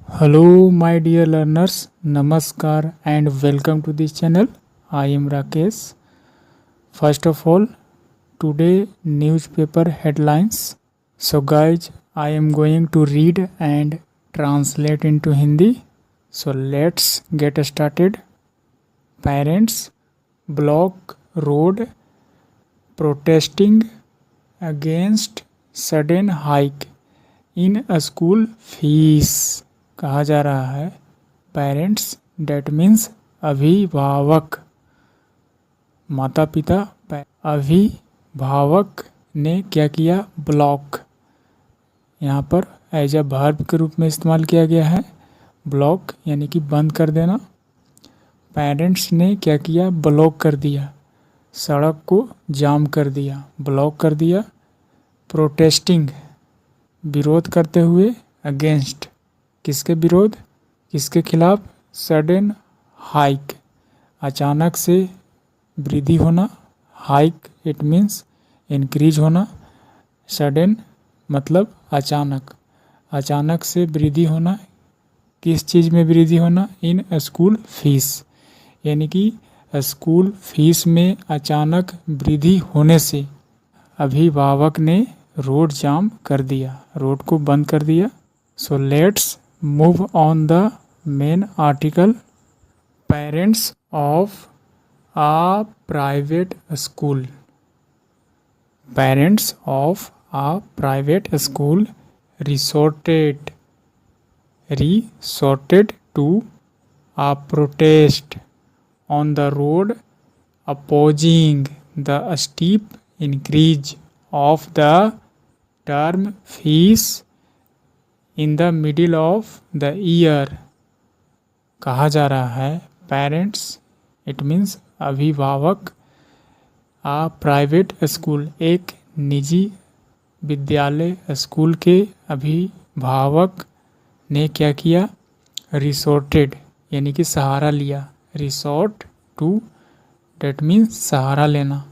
Hello, my dear learners. Namaskar and welcome to this channel. I am Rakesh. First of all, today newspaper headlines. So, guys, I am going to read and translate into Hindi. So, let's get started. Parents block road protesting against sudden hike in a school fees. कहा जा रहा है parents that means अभिभावक, माता पिता। अभिभावक ने क्या किया? ब्लॉक। यहाँ पर एज अ वर्ब के रूप में इस्तेमाल किया गया है। ब्लॉक यानी कि बंद कर देना। पेरेंट्स ने क्या किया? ब्लॉक कर दिया, सड़क को जाम कर दिया, ब्लॉक कर दिया। प्रोटेस्टिंग विरोध करते हुए, अगेंस्ट किसके विरोध, किसके खिलाफ? सडन हाइक अचानक से वृद्धि होना। हाइक इट मीन्स इंक्रीज होना। सडन मतलब अचानक, अचानक से वृद्धि होना। किस चीज़ में वृद्धि होना? इन स्कूल फीस, यानी कि स्कूल फीस में अचानक वृद्धि होने से अभिभावक ने रोड जाम कर दिया, रोड को बंद कर दिया। So let's move on the main article. Parents of a private school. Parents of a private school resorted to a protest on the road opposing the steep increase of the term fees in the middle of the year. कहा जा रहा है parents it means अभिभावक, आ private school एक निजी विद्यालय school के अभिभावक ने क्या किया? रिसोर्टेड यानी कि सहारा लिया। रिसोर्ट टू डेट मीन्स सहारा लेना,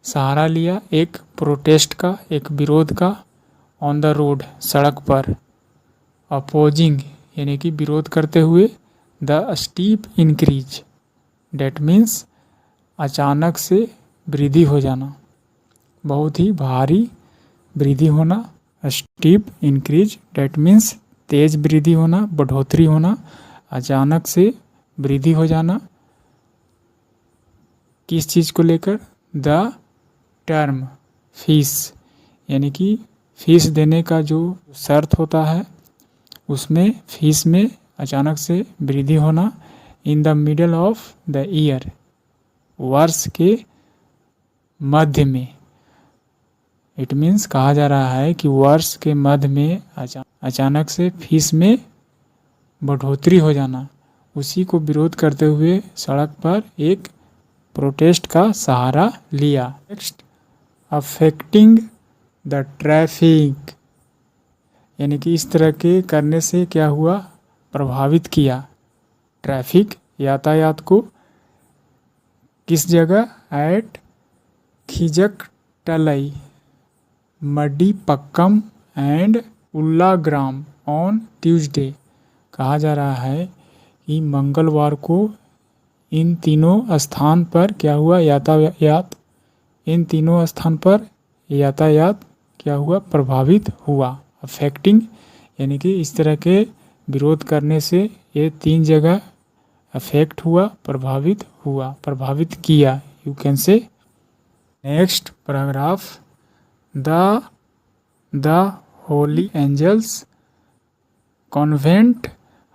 सहारा लिया एक प्रोटेस्ट का, एक विरोध का। ऑन द रोड सड़क पर। अपोजिंग यानी कि विरोध करते हुए। The steep increase that means अचानक से वृद्धि हो जाना, बहुत ही भारी वृद्धि होना। स्टीप इंक्रीज डेट मीन्स तेज वृद्धि होना, बढ़ोतरी होना, अचानक से वृद्धि हो जाना। किस चीज़ को लेकर? द टर्म फीस यानी कि फीस देने का जो शर्त होता है उसमें फीस में अचानक से वृद्धि होना। In the middle of the year वर्ष के मध्य में। इट मीन्स कहा जा रहा है कि वर्ष के मध्य में अचानक से फीस में बढ़ोतरी हो जाना, उसी को विरोध करते हुए सड़क पर एक प्रोटेस्ट का सहारा लिया। नेक्स्ट, अफेक्टिंग द ट्रैफिक यानी कि इस तरह के करने से क्या हुआ? प्रभावित किया ट्रैफिक यातायात को। किस जगह? At Keelkattalai Madipakkam and Ullagaram on Tuesday. कहा जा रहा है कि मंगलवार को इन तीनों स्थान पर क्या हुआ? यातायात, इन तीनों स्थान पर यातायात क्या हुआ? प्रभावित हुआ। अफेक्टिंग यानी कि इस तरह के विरोध करने से ये तीन जगह अफेक्ट हुआ, प्रभावित हुआ, प्रभावित किया, you can say. Next paragraph, the holy angels convent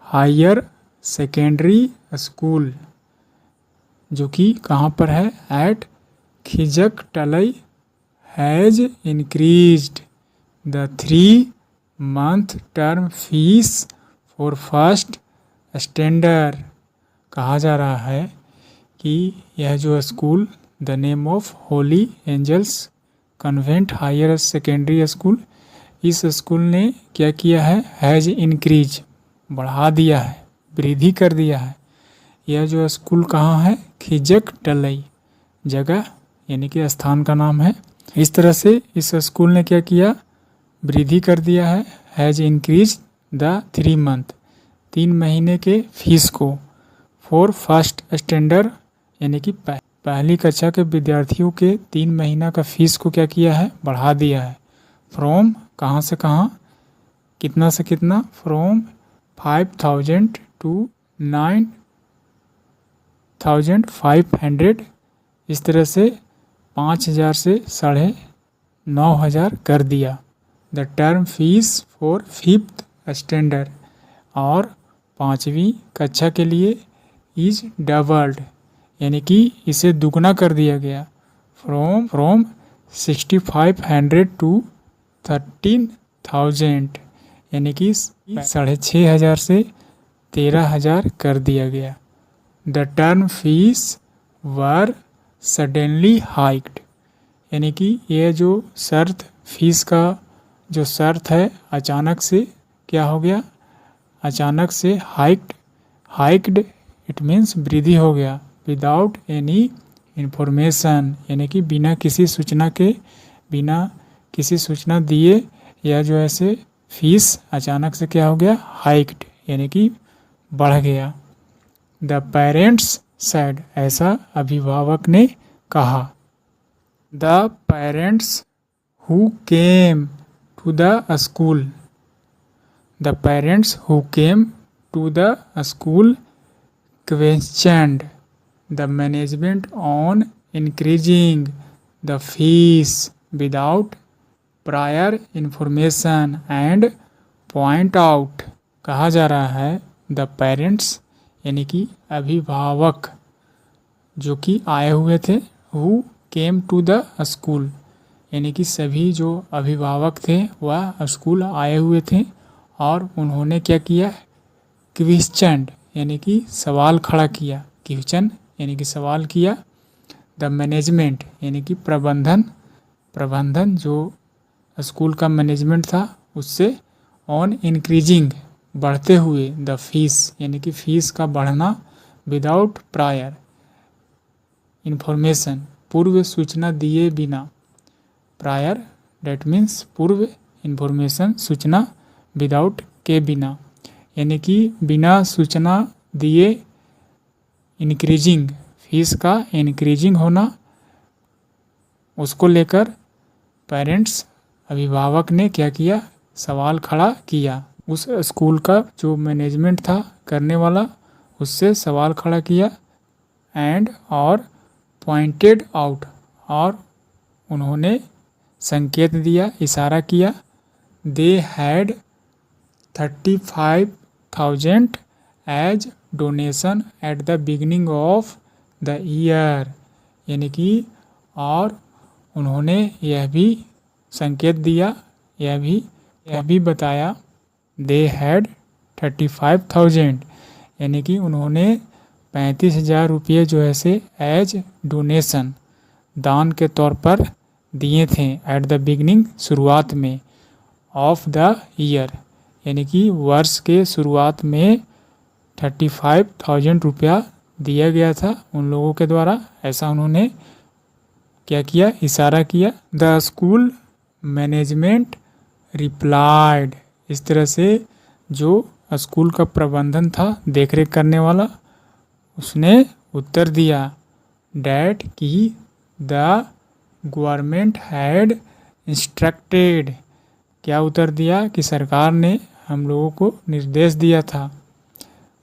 higher secondary school, जो कि कहाँ पर है? At Keelkattalai has increased the 3-month term fees for first standard। कहा जा रहा है कि यह जो school the name of Holy Angels Convent Higher secondary School, इस स्कूल ने क्या किया है? हैज़ इंक्रीज बढ़ा दिया है, वृद्धि कर दिया है। यह जो स्कूल कहाँ है? खिजक टलई जगह यानी कि स्थान का नाम है। इस तरह से इस स्कूल ने क्या किया? वृद्धि कर दिया है। हैज़ इंक्रीज द 3 मंथ 3 महीने के फीस को फॉर फर्स्ट स्टैंडर्ड यानी कि पहली कक्षा के विद्यार्थियों के 3 महीना का फीस को क्या किया है, बढ़ा दिया है। फ्रॉम कहाँ से कहाँ, कितना से कितना, फ्रॉम 5,000 टू 9,500, इस तरह से 5,000 से 9,500 कर दिया। The term fees for 5th standard, और 5वीं कक्षा के लिए इज डबल्ड यानी कि इसे दुगना कर दिया गया। फ्रॉम 6,500 टू 13,000 यानी कि 6,500 से 13,000 कर दिया गया। The term fees were suddenly hiked यानी कि यह जो शर्त, फीस का जो शर्त है, अचानक से क्या हो गया, अचानक से हाइक्ड इट मीन्स वृद्धि हो गया। विदाउट एनी इंफॉर्मेशन यानी कि बिना किसी सूचना के, बिना किसी सूचना दिए, या जो ऐसे फीस अचानक से क्या हो गया, हाइक्ड यानी कि बढ़ गया। द पेरेंट्स सेड, ऐसा अभिभावक ने कहा। The parents who came to the school, the parents who came to the school questioned the management on increasing the fees without prior information and point out, कहा जा रहा है the parents यानी कि अभिभावक जो कि आए हुए थे, who came to the school यानी कि सभी जो अभिभावक थे वह स्कूल आए हुए थे, और उन्होंने क्या किया, क्वेश्चन यानी कि सवाल खड़ा किया, क्वेश्चन यानी कि सवाल किया। द मैनेजमेंट यानी कि प्रबंधन जो स्कूल का मैनेजमेंट था उससे, ऑन इंक्रीजिंग बढ़ते हुए, द फीस यानी कि फीस का बढ़ना, विदाउट प्रायर इंफॉर्मेशन पूर्व सूचना दिए बिना, प्रायर डेट मीन्स पूर्व, इंफॉर्मेशन सूचना, विदाउट के बिना यानी कि बिना सूचना दिए, इंक्रीजिंग फीस का इंक्रीजिंग होना, उसको लेकर पेरेंट्स अभिभावक ने क्या किया, सवाल खड़ा किया। उस स्कूल का जो मैनेजमेंट था करने वाला, उससे सवाल खड़ा किया। एंड और पॉइंटेड आउट, और उन्होंने संकेत दिया, इशारा किया। They had 35,000 as donation at the beginning of the year यानी कि, और उन्होंने यह भी संकेत दिया, यह भी बताया, दे हैड 35,000 यानी कि उन्होंने 35,000 रुपये जो है से एज डोनेशन दान के तौर पर दिए थे, एट द बिगनिंग शुरुआत में, ऑफ द ईयर यानी कि वर्ष के शुरुआत में 35,000 रुपया दिया गया था उन लोगों के द्वारा, ऐसा उन्होंने क्या किया, इशारा किया। द स्कूल मैनेजमेंट रिप्लाइड, इस तरह से जो स्कूल का प्रबंधन था, देखरेख करने वाला, उसने उत्तर दिया, डैट कि द गवर्नमेंट हैड इंस्ट्रक्टेड, क्या उत्तर दिया कि सरकार ने हम लोगों को निर्देश दिया था।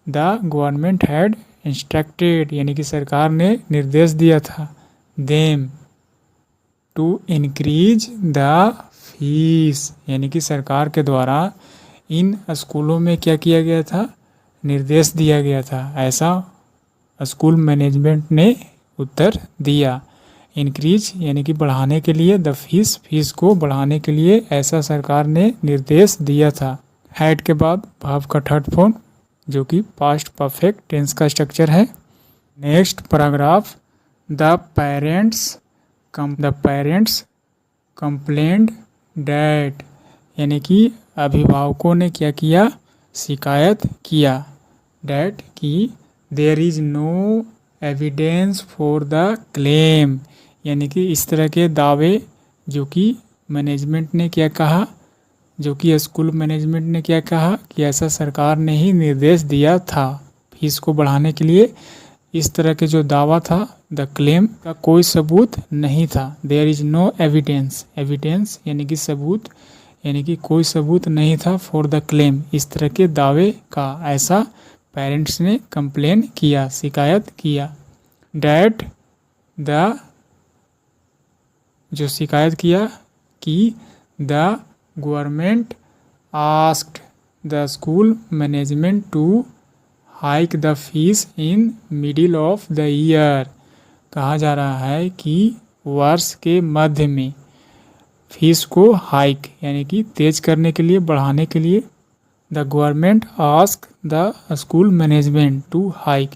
द गवर्नमेंट हैड इंस्ट्रक्टेड यानी कि सरकार ने निर्देश दिया था, them to increase the fees यानी कि सरकार के द्वारा इन स्कूलों में क्या किया गया था, निर्देश दिया गया था, ऐसा स्कूल मैनेजमेंट ने उत्तर दिया। इंक्रीज यानी कि बढ़ाने के लिए, द फीस को बढ़ाने के लिए ऐसा सरकार ने निर्देश दिया था। हैड के बाद भाव का थर्ड फॉर्म जो कि पास्ट परफेक्ट टेंस का स्ट्रक्चर है। Next paragraph, the parents complained that यानी कि अभिभावकों ने क्या किया, शिकायत किया, डैट कि there is no evidence for the claim यानी कि इस तरह के दावे जो कि मैनेजमेंट ने क्या कहा, जो कि स्कूल मैनेजमेंट ने क्या कहा कि ऐसा सरकार ने ही निर्देश दिया था फीस को बढ़ाने के लिए। इस तरह के जो दावा था, द क्लेम का कोई सबूत नहीं था। There is no evidence, evidence यानी कि सबूत, यानी कि कोई सबूत नहीं था फॉर द क्लेम, इस तरह के दावे का। ऐसा पेरेंट्स ने कंप्लेन किया, शिकायत किया। डैट द, जो शिकायत किया कि the government asked the school management to hike the fees in middle of the year. कहा जा रहा है कि वर्ष के मध्य में फीस को हाइक यानी कि तेज करने के लिए, बढ़ाने के लिए, the government ask the school management to hike,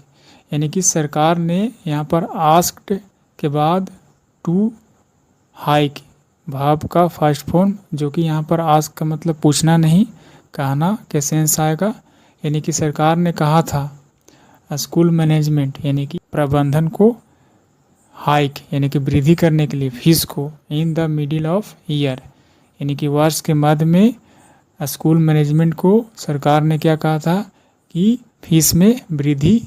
यानी कि सरकार ने यहाँ पर आस्क्ड के बाद टू हाइक, भाव का फर्स्ट फॉर्म, जो कि यहाँ पर आस्क का मतलब पूछना नहीं, कहना के सेंस आएगा। यानी कि सरकार ने कहा था स्कूल मैनेजमेंट यानी कि प्रबंधन को हाइक यानी कि वृद्धि करने के लिए फीस को in the middle of year, यानी कि वर्ष के मध्य में स्कूल मैनेजमेंट को सरकार ने क्या कहा था कि फीस में वृद्धि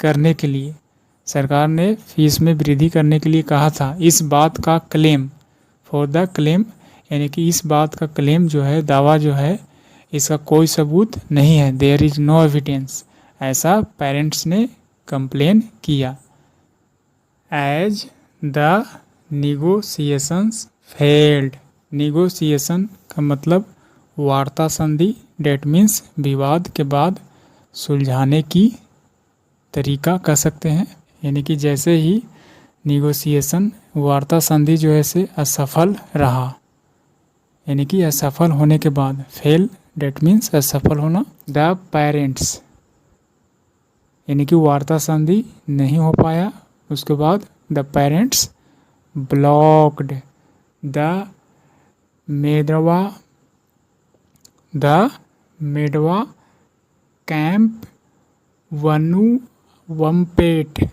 करने के लिए, सरकार ने फीस में वृद्धि करने के लिए कहा था। इस बात का क्लेम, फॉर द क्लेम, यानी कि इस बात का क्लेम जो है, दावा जो है, इसका कोई सबूत नहीं है। देयर इज नो एविडेंस, ऐसा पेरेंट्स ने कंप्लेन किया। As the negotiations failed, negotiation का मतलब वार्ता संधि, डेट मीन्स विवाद के बाद सुलझाने की तरीका कह सकते हैं। यानी कि जैसे ही निगोशिएशन, वार्ता संधि जो है से असफल रहा, यानी कि असफल होने के बाद, फेल डेट मीन्स असफल होना। द पेरेंट्स, यानी कि वार्ता संधि नहीं हो पाया, उसके बाद the parents blocked the Medavakkam Vanuvampet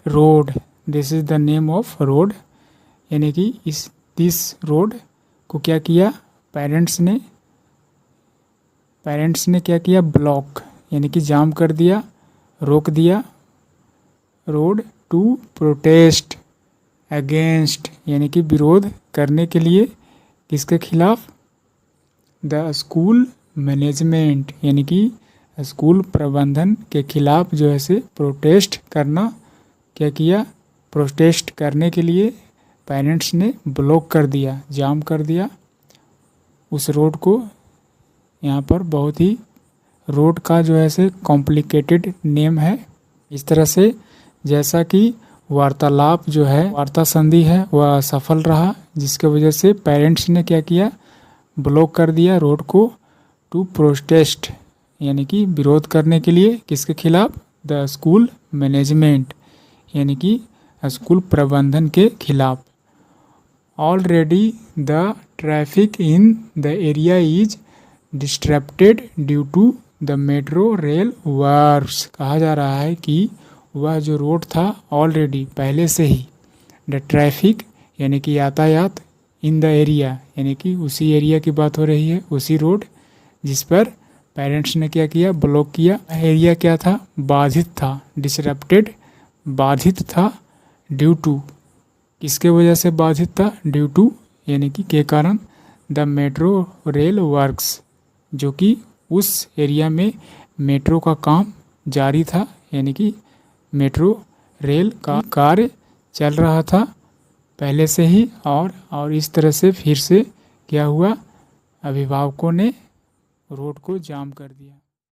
road, this is the name of road, यानी कि दिस रोड को क्या किया पेरेंट्स ने क्या किया, ब्लॉक यानी कि जाम कर दिया, रोक दिया रोड, टू प्रोटेस्ट अगेंस्ट यानी कि विरोध करने के लिए, किसके खिलाफ, द स्कूल मैनेजमेंट यानी कि स्कूल प्रबंधन के खिलाफ जो है से प्रोटेस्ट करना, क्या किया, प्रोटेस्ट करने के लिए पेरेंट्स ने ब्लॉक कर दिया, जाम कर दिया उस रोड को। यहाँ पर बहुत ही रोड का जो है से कॉम्प्लिकेटेड नेम है। इस तरह से जैसा कि वार्तालाप जो है, वार्ता संधि है, वह असफल रहा, जिसके वजह से पेरेंट्स ने क्या किया, ब्लॉक कर दिया रोड को, टू प्रोटेस्ट यानी कि विरोध करने के लिए, किसके खिलाफ, द स्कूल मैनेजमेंट यानी कि स्कूल प्रबंधन के खिलाफ। Already the traffic in the area is disrupted due to the metro rail works, कहा जा रहा है कि वह जो रोड था ऑलरेडी पहले से ही, द ट्रैफिक यानी कि यातायात, इन द एरिया यानी कि उसी एरिया की बात हो रही है, उसी रोड जिस पर पेरेंट्स ने क्या किया, ब्लॉक किया। एरिया क्या था, बाधित था, डिसरप्टेड बाधित था, ड्यू टू किसके वजह से बाधित था, ड्यू टू यानी कि के कारण, द मेट्रो रेल वर्क्स जो कि उस एरिया में मेट्रो का काम जारी था, यानी कि मेट्रो रेल का कार्य चल रहा था पहले से ही, और इस तरह से फिर से क्या हुआ, अभिभावकों ने रोड को जाम कर दिया।